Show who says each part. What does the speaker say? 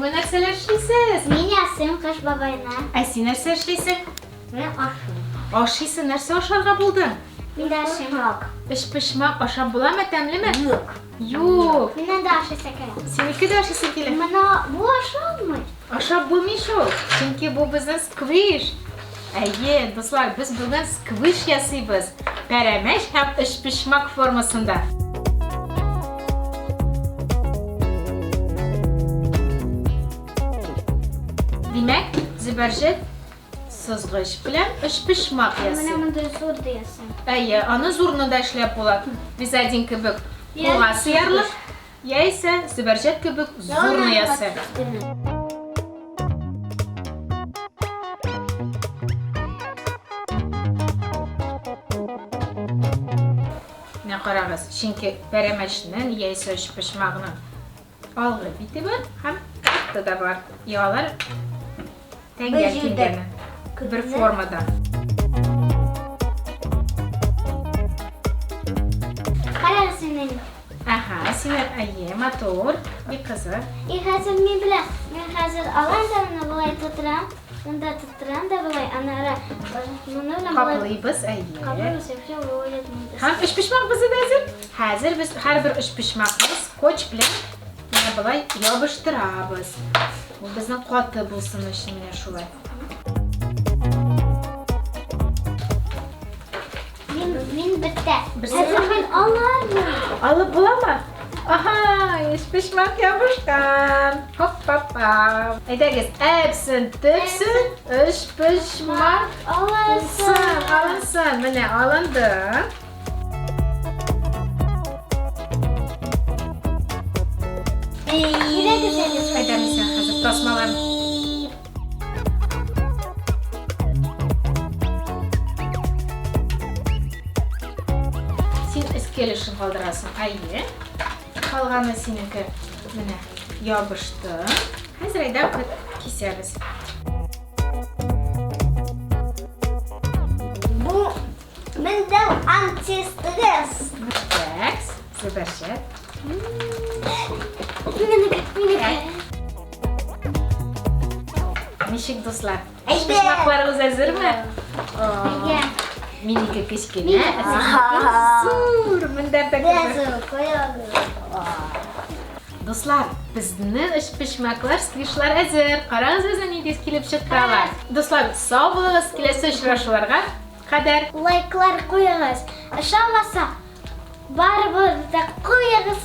Speaker 1: Nima narsalar ishlaysiz?
Speaker 2: Men yasim Qo'sh boboyni.
Speaker 1: Aysi narsa ishlaysiz?
Speaker 2: Men oshim.
Speaker 1: Oshiysiz, narsa osharga bo'lding?
Speaker 2: Men dashimoq.
Speaker 1: Ish pishmoq oshab bo'ladimi, ta'mlimi?
Speaker 2: Yo'q.
Speaker 1: Yo'q.
Speaker 2: Mendan dashisa kerak.
Speaker 1: Seniki de oshisi kerak.
Speaker 2: Mana bu oshmi?
Speaker 1: Oshab bo'lmaydi, chunki bu bizning skvish. Aye, do'stlar, biz bugun skvish yasaymiz. Qaramash ham ish pishmoq formasida. Demak, zibarjit suzg'ish bilan ish pishmoq yasaymiz.
Speaker 2: Mana bunday zo'r deysan.
Speaker 1: Aye, ana zurnida ishlab bo'ladi. Vizadin kibik qo'g'asi yarliq, yaysa zibarjit kibik zurni yasa. Ne qarag'iz, chunki baramashning yaysa ish pishmoqning olg'i biti bor, ham katta bor. Yog'lar tengal kelgani bir formada.
Speaker 2: Qarasini.
Speaker 1: Aha, senlar aye, motor, bir qiziq.
Speaker 2: Hozir men bilan, men hozir alandan bo'lay tutram. Bunda tutram da bo'lay ana buni bilan
Speaker 1: Qoplaymiz aye.
Speaker 2: Qoplaymiz, bo'ladi.
Speaker 1: Ham ish pishmoq bizda hozir. Hozir biz har bir ish pishmoqni skoch bilan mana bulay yopishtiramiz. Bu bizning qotib bo'lsin mana shulay.
Speaker 2: Men bitta.
Speaker 1: Birsi-
Speaker 2: Hozir men olarman.
Speaker 1: Olib bo'ladimi? Aha, ish pishmoq yopishgan. Hop hop hop. Aytasiz, epsin, tipsin, ish pishmoq
Speaker 2: Olarsan.
Speaker 1: alinsin. Mana olindi. Aytamisan hozir tasmalarni. Sen iskelishni qoldirasan. Ayye. Qolgani seniki mana yopishdi. Hozir aydab kesamiz.
Speaker 2: Bu mendan anti-stress.
Speaker 1: Relax, zibarjit. Nishik do'stlar? Ish pishmoqlarimiz hazirmi? Meniki kichkina, zo'r, bundan Do'stlar, bizning ish pishmoqlar, skvishlar hazir. Qarang, o'zingiz kelib chiqqanlar. Do'stlar, sog' bo'lasiz, kelasi uchrashuvlarga qadar
Speaker 2: Like'lar qo'yamiz. Ishonmasa baribir qo'yamiz